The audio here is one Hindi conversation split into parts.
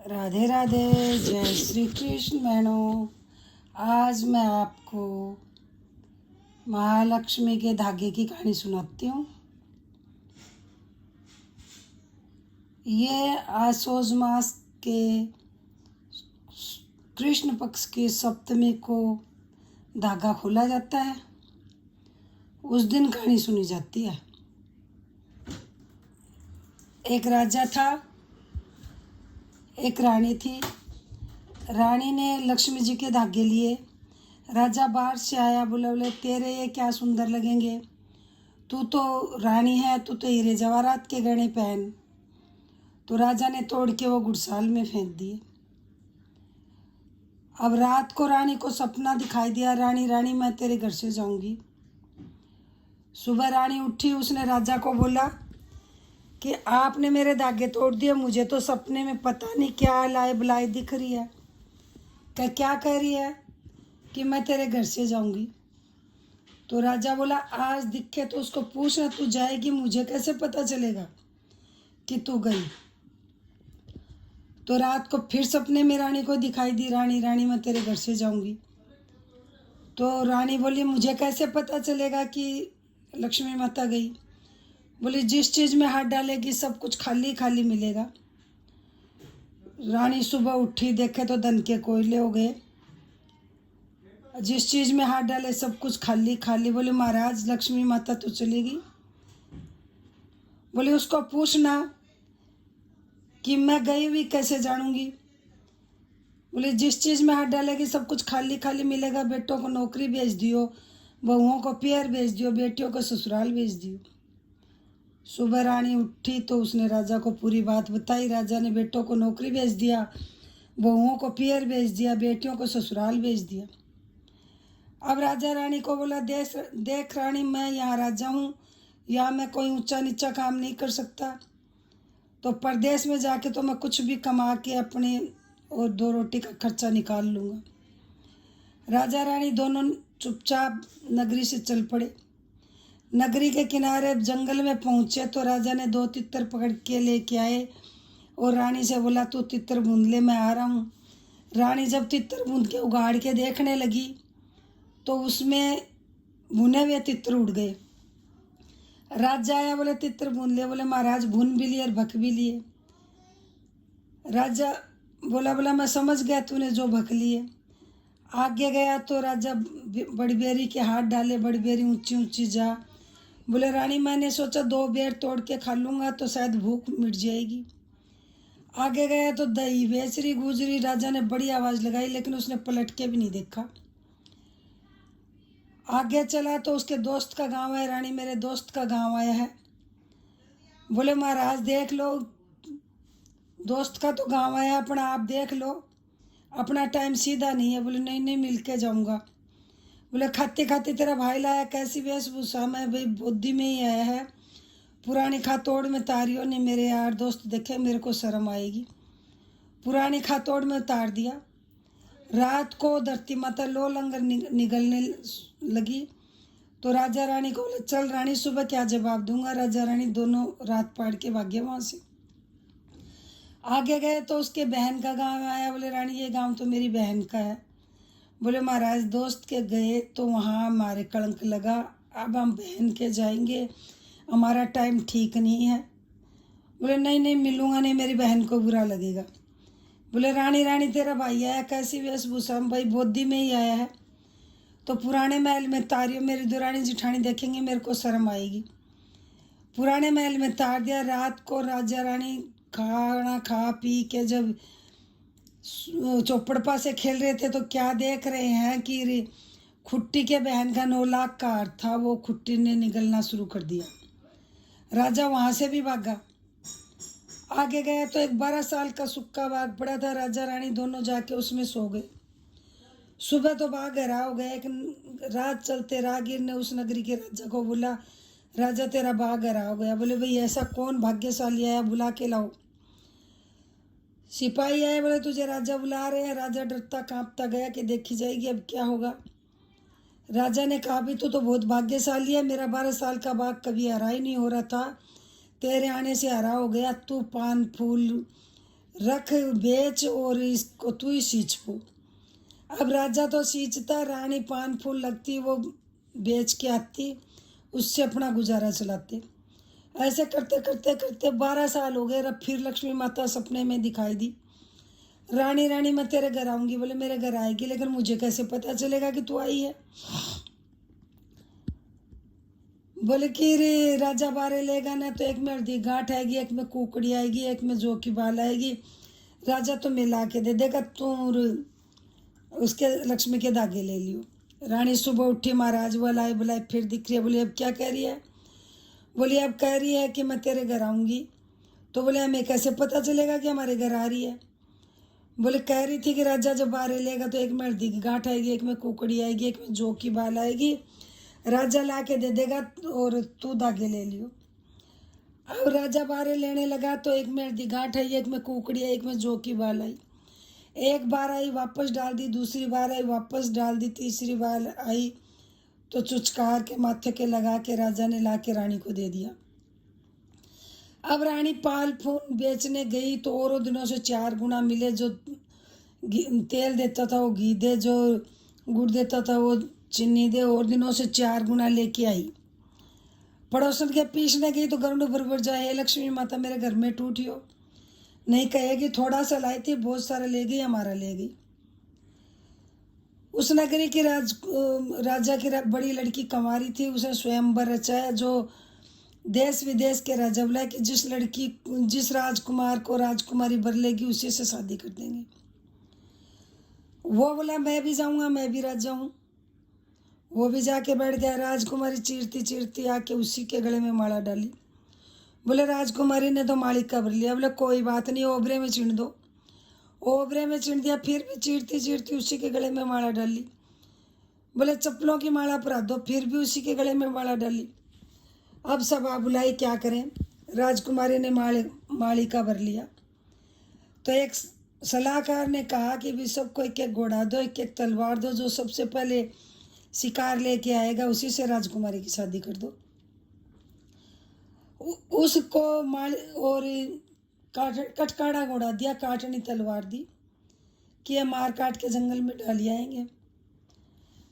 राधे राधे। जय श्री कृष्ण बहनों। आज मैं आपको महालक्ष्मी के धागे की कहानी सुनाती हूँ। ये आसोज मास के कृष्ण पक्ष की सप्तमी को धागा खोला जाता है। उस दिन कहानी सुनी जाती है। एक राजा था, एक रानी थी। रानी ने लक्ष्मी जी के धागे लिए। राजा बाहर से आया, बोले तेरे ये क्या सुंदर लगेंगे, तू तो रानी है, तू तो हीरे जवाहरात के गहने पहन। तो राजा ने तोड़ के वो गुड़साल में फेंक दिए। अब रात को रानी को सपना दिखाई दिया, रानी रानी मैं तेरे घर से जाऊंगी। सुबह रानी उठी, उसने राजा को बोला कि आपने मेरे धागे तोड़ दिए, मुझे तो सपने में पता नहीं क्या लाए बुलाए दिख रही है। क्या कह रही है कि मैं तेरे घर से जाऊंगी। तो राजा बोला आज दिखे तो उसको पूछना तू जाएगी, मुझे कैसे पता चलेगा कि तू गई। तो रात को फिर सपने में रानी को दिखाई दी, रानी रानी मैं तेरे घर से जाऊंगी। तो रानी बोली मुझे कैसे पता चलेगा कि लक्ष्मी माता गई। बोली जिस चीज़ में हाथ डालेगी सब कुछ खाली खाली मिलेगा। रानी सुबह उठी, देखे तो धन के कोयले हो गए। जिस चीज़ में हाथ डाले सब कुछ खाली खाली। बोले महाराज लक्ष्मी माता तो चलेगी। बोले उसको पूछना कि मैं गई हुई कैसे जानूंगी। बोले जिस चीज़ में हाथ डालेगी सब कुछ खाली खाली मिलेगा। बेटों को नौकरी भेज दियो, बहुओं को पियर भेज दियो, बेटियों को ससुराल भेज दियो। सुबह रानी उठी तो उसने राजा को पूरी बात बताई। राजा ने बेटों को नौकरी भेज दिया, बहुओं को पियर भेज दिया, बेटियों को ससुराल भेज दिया। अब राजा रानी को बोला देख रानी, मैं यहाँ राजा हूँ, यहाँ मैं कोई ऊंचा नीचा काम नहीं कर सकता। तो परदेश में जाके तो मैं कुछ भी कमा के अपने और दो रोटी का खर्चा निकाल लूँगा। राजा रानी दोनों चुपचाप नगरी से चल पड़े। नगरी के किनारे जंगल में पहुँचे तो राजा ने दो तितर पकड़ के लेके आए और रानी से बोला तू तितर बूंद ले, मैं आ रहा हूँ। रानी जब तितर बूंद के उगाड़ के देखने लगी तो उसमें भुने हुए तितर उड़ गए। राजा आया, बोले तितर भून लिए। बोले महाराज भून भी लिए और भक भी लिए। राजा बोला मैं समझ गया तूने जो भक लिए। आगे गया तो राजा बड़ी बेरी के हाथ डाले, बड़ी बेरी ऊंची ऊंची जा। बोले रानी मैंने सोचा दो बेर तोड़ के खा लूँगा तो शायद भूख मिट जाएगी। आगे गया तो दही बेचरी गुजरी। राजा ने बड़ी आवाज़ लगाई लेकिन उसने पलट के भी नहीं देखा। आगे चला तो उसके दोस्त का गांव है। रानी मेरे दोस्त का गांव आया है। बोले महाराज देख लो, दोस्त का तो गांव आया, अपना आप देख लो, अपना टाइम सीधा नहीं है। बोले नहीं नहीं मिल के जाऊँगा। बोले खाते खाते तेरा भाई लाया, कैसी वेशभूषा में, भाई बुद्धि में ही आया है। पुरानी खातोड़ में तारियों ने मेरे यार दोस्त देखे, मेरे को शर्म आएगी। पुरानी खातोड़ में उतार दिया। रात को धरती माता लो लंगर निगलने लगी तो राजा रानी को बोले चल रानी सुबह क्या जवाब दूंगा। राजा रानी दोनों रात पाड़ के भागे वहाँ से। आगे गए तो उसके बहन का गांव आया। बोले रानी ये गांव तो मेरी बहन का है। बोले महाराज दोस्त के गए तो वहाँ हमारे कलंक लगा, अब हम बहन के जाएंगे, हमारा टाइम ठीक नहीं है। बोले नहीं नहीं मिलूँगा नहीं, मेरी बहन को बुरा लगेगा। बोले रानी रानी तेरा भाई आया, कैसी वेशभूषा में, भाई बोधी में ही आया है। तो पुराने महल में तारियों मेरी दुरानी जिठानी देखेंगे, मेरे को शर्म आएगी। पुराने महल में तार दिया। रात को राजा रानी खाना खा पी के जब चौपड़पा से खेल रहे थे तो क्या देख रहे हैं कि खुट्टी के बहन का 9 लाख का हार था, वो खुट्टी ने निगलना शुरू कर दिया। राजा वहाँ से भी भागा। आगे गया तो एक 12 साल का सूखा बाघ पड़ा था। राजा रानी दोनों जाके उसमें सो गए। सुबह तो बाघ हरा हो गया। एक रात चलते राहगीर ने उस नगरी के राजा को बोला राजा तेरा बाघ हरा हो गया। बोले भाई ऐसा कौन भाग्यशाली आया, बुला के लाओ। सिपाही आए, बोले तुझे राजा बुला रहे हैं। राजा डरता कांपता गया कि देखी जाएगी अब क्या होगा। राजा ने कहा भी तू तो बहुत भाग्यशाली है, मेरा 12 साल का बाघ कभी हरा ही नहीं हो रहा था, तेरे आने से हरा हो गया। तू पान फूल रख बेच और इसको तू ही सींच पो। अब राजा तो सींचता, रानी पान फूल लगती वो बेच के आती, उससे अपना गुजारा चलाते। ऐसे करते करते करते 12 साल हो गए। अब फिर लक्ष्मी माता सपने में दिखाई दी। रानी रानी मैं तेरे घर आऊंगी। बोले मेरे घर आएगी, लेकिन मुझे कैसे पता चलेगा कि तू आई है। बोले कि रे राजा बारे लेगा ना तो एक में अर्धी गांठ आएगी, एक में कुकड़ी आएगी, एक में जौ की बाल आएगी। राजा तो मिला के दे देगा, तू उसके लक्ष्मी के धागे ले लियो। रानी सुबह उठी, महाराज बुलाए बुलाए फिर दिख रही है। बोली अब क्या कह रही है? बोली अब कह रही है कि मैं तेरे घर आऊँगी। तो बोले हमें कैसे पता चलेगा कि हमारे घर आ रही है? बोले कह रही थी कि राजा जब बारे लेगा तो एक में अर्धी की गांठ आएगी, एक में कुकड़ी आएगी, एक में जौ की बाल आएगी। राजा ला के दे देगा और तू धागे ले लियो। अब राजा बारे लेने लगा तो एक में अर्धी गांठ आई, एक में कुकड़ी आई, एक में जौ की बाल आई। एक बार आई वापस डाल दी, दूसरी बार आई वापस डाल दी, तीसरी बार आई तो चुचकार के माथे के लगा के राजा ने ला के रानी को दे दिया। अब रानी पाल फूल बेचने गई तो औरों दिनों से 4 गुना मिले। जो तेल देता था वो घी दे, जो गुड़ देता था वो चीनी दे, और दिनों से 4 गुना लेके आई। पड़ोसन के पीछने गई तो गरुड़ भर जाए, हे लक्ष्मी माता मेरे घर में टूटियो। नहीं कहेगी थोड़ा सा लाई थी, बहुत सारा ले गई, हमारा ले गई। उस नगरी की राजा की बड़ी लड़की कंवारी थी। उसने स्वयंवर रचाया, जो देश विदेश के राजा बोला कि जिस राजकुमार को राजकुमारी बर लेगी उसी से शादी कर देंगे। वो बोला मैं भी जाऊंगा, मैं भी राजा हूँ। वो भी जाके बैठ गया। राजकुमारी चीरती चीरती आके उसी के गले में माला डाली। बोले राजकुमारी ने तो मालिक का भर लिया। बोले कोई बात नहीं, ओबरे में चिन दो। ओबरे में चिन दिया, फिर भी चीरती चीरती उसी के गले में माला डाली। बोले चप्पलों की माला परा दो, फिर भी उसी के गले में माला डाली। अब सब आ बुलाई, क्या करें? राजकुमारी ने माली का भर लिया। तो एक सलाहकार ने कहा कि भी सबको एक एक घोड़ा दो, एक एक तलवार दो, जो सबसे पहले शिकार लेके आएगा उसी से राजकुमारी की शादी कर दो। उसको और कटकाड़ा घोड़ा दिया, काटनी तलवार दी कि ये मार काट के जंगल में डाली आएंगे।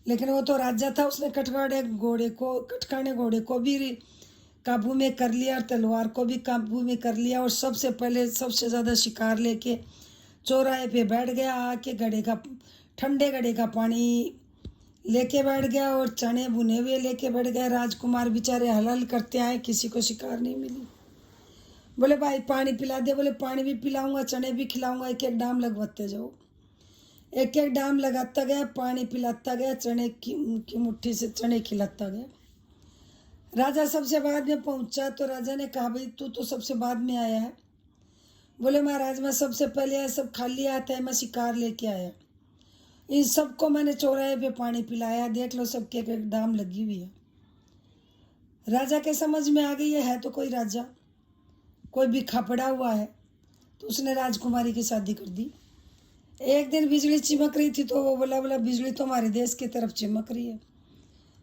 लेकिन वो तो राजा था, उसने कटकाने घोड़े को भी काबू में कर लिया और तलवार को भी काबू में कर लिया। और सबसे पहले सबसे ज़्यादा शिकार लेके चौराहे पे बैठ गया। आके ठंडे घड़े का पानी लेके बैठ गया और चने भुने हुए लेके बैठ गए। राजकुमार बेचारे हलहल करते आए, किसी को शिकार नहीं मिली। बोले भाई पानी पिला दे। बोले पानी भी पिलाऊंगा, चने भी खिलाऊंगा, एक एक डाम लगवाते जाओ। एक एक डाम लगाता गया, पानी पिलाता गया, चने की मुट्ठी से चने खिलाता गया। राजा सबसे बाद में पहुंचा तो राजा ने कहा भाई तू तो सबसे बाद में आया है। बोले महाराज मैं सबसे पहले आया, सब खाली आता है, मैं शिकार लेके आया। इन सबको मैंने चौराहे पे पानी पिलाया, देख लो सबके एक डाम लगी हुई है। राजा के समझ में आ गई है तो कोई राजा, कोई भी खपड़ा हुआ है। तो उसने राजकुमारी की शादी कर दी। एक दिन बिजली चिमक रही थी तो वो बोला बिजली तो हमारे देश की तरफ चिमक रही है।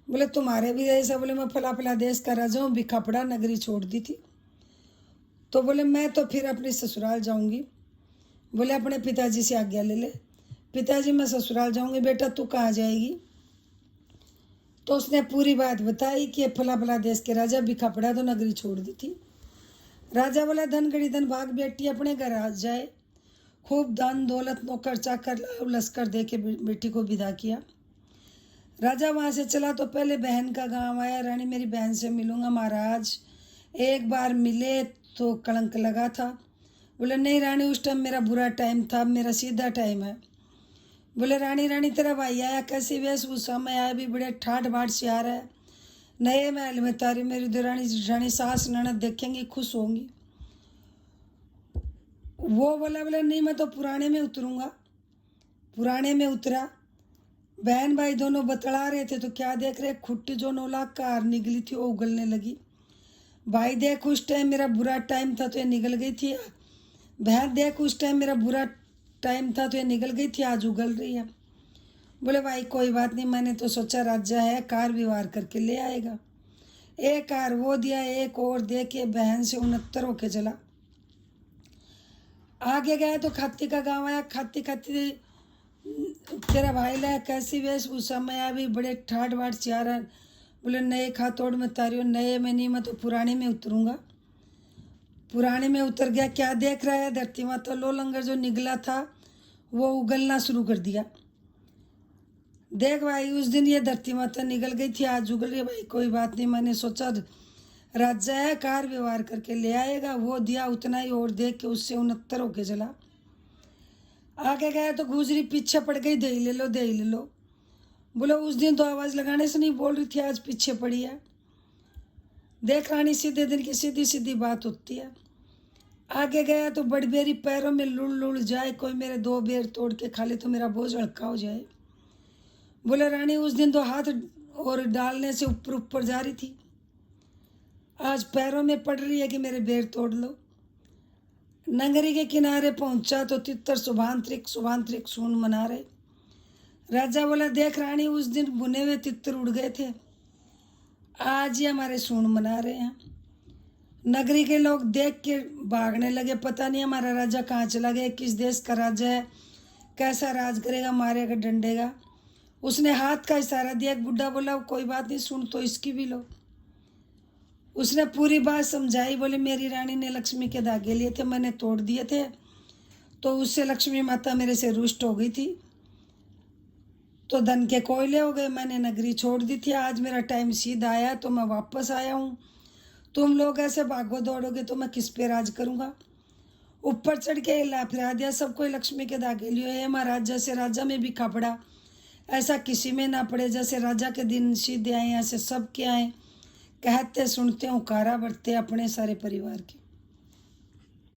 बोले तुम्हारे भी देश है? बोले मैं फला फला देश का राजा हूँ, बिखपड़ा नगरी छोड़ दी थी। तो बोले मैं तो फिर अपने ससुराल जाऊंगी। बोले अपने पिताजी से आज्ञा ले ले। पिताजी मैं ससुराल जाऊंगी। बेटा तू कहाँ जाएगी? तो उसने पूरी बात बताई कि फला फला देश के राजा बिखपड़ा तो नगरी छोड़ दी थी। राजा बोला धन गड़ी धन भाग, बेटी अपने घर आ जाए। खूब धन दौलत नौकर चाकर लश्कर दे के बेटी को विदा किया। राजा वहाँ से चला तो पहले बहन का गांव आया। रानी मेरी बहन से मिलूंगा। महाराज एक बार मिले तो कलंक लगा था। बोले नहीं रानी उस टाइम मेरा बुरा टाइम था, मेरा सीधा टाइम है। बोले रानी तेरा भाई आया कैसी वेशभूषा में आया, भी बड़े ठाठ बाट से आ रहा है। नए महल में तारी मेरी देरानी जेठानी सास ननद देखेंगी, खुश होंगी। वो बोला नहीं मैं तो पुराने में उतरूंगा। पुराने में उतरा। बहन भाई दोनों बतला रहे थे तो क्या देख रहे, खुट्टी जो 9 लाख का हार निकली थी वो उगलने लगी। भाई देख उस टाइम मेरा बुरा टाइम था तो ये निकल गई थी। बहन देख उस टाइम मेरा बुरा टाइम था तो ये निकल गई थी, आज उगल रही है। बोले भाई कोई बात नहीं, मैंने तो सोचा राजा है कार व्यवहार करके ले आएगा। एक कार वो दिया, एक और दे के बहन से 69 होके चला। आगे गया तो खाती का गांव आया। खाती खाती तेरा भाई लाया कैसी वेशभूषा में आया, भी बड़े ठाट बाट चार। बोले नए खा तोड़ में तारियो, नए में नहीं, मैं तो पुराने में उतरूंगा। पुराने में उतर गया। क्या देख रहा है? धरती माता लो लंगर जो निगला था वो उगलना शुरू कर दिया। देख भाई, उस दिन ये धरती माता निगल गई थी, आज उगल रही है। भाई कोई बात नहीं, मैंने सोचा राजा है, कार व्यवहार करके ले आएगा। वो दिया उतना ही और देख के उससे 69 होके चला। आगे गया तो गुजरी पीछे पड़ गई, दही ले लो दही ले लो। बोलो उस दिन तो आवाज़ लगाने से नहीं बोल रही थी, आज पीछे पड़ी है। देख रानी, सीधे दिन की सीधी सीधी बात होती है। आगे गया तो बड़बेरी पैरों में लुड़ लुड़ जाए, कोई मेरे 2 बेर तोड़ के खा ले तो मेरा बोझ हल्का हो जाए। बोले रानी, उस दिन तो हाथ और डालने से ऊपर ऊपर जा रही थी, आज पैरों में पड़ रही है कि मेरे बेर तोड़ लो। नंगरी के किनारे पहुंचा तो तितर शुभांतरिक शुभांतरिक सून मना रहे। राजा बोला, देख रानी, उस दिन बुने हुए तितर उड़ गए थे, आज ये हमारे सून मना रहे हैं। नगरी के लोग देख के भागने लगे, पता नहीं हमारा राजा कहाँ चला गया, किस देश का राजा है, कैसा राज करेगा, मारेगा डंडेगा। उसने हाथ का इशारा दिया। एक बुढ़ा बोला, कोई बात नहीं, सुन तो इसकी भी लो। उसने पूरी बात समझाई। बोले मेरी रानी ने लक्ष्मी के धागे लिए थे, मैंने तोड़ दिए थे, तो उससे लक्ष्मी माता मेरे से रुष्ट हो गई थी, तो धन के कोयले हो गए, मैंने नगरी छोड़ दी थी। आज मेरा टाइम सीधा आया तो मैं वापस आया हूँ। तुम लोग ऐसे भागो दौड़ोगे तो मैं किस पे राज करूँगा। ऊपर चढ़ के हिला फिरा दिया सबको, लक्ष्मी के धागे लिए है महाराज। जैसे राजा में भी कपड़ा ऐसा किसी में ना पड़े, जैसे राजा के दिन सीधे आए, ऐसे सब के आए। कहते सुनते हुकारा बढ़ते अपने सारे परिवार के।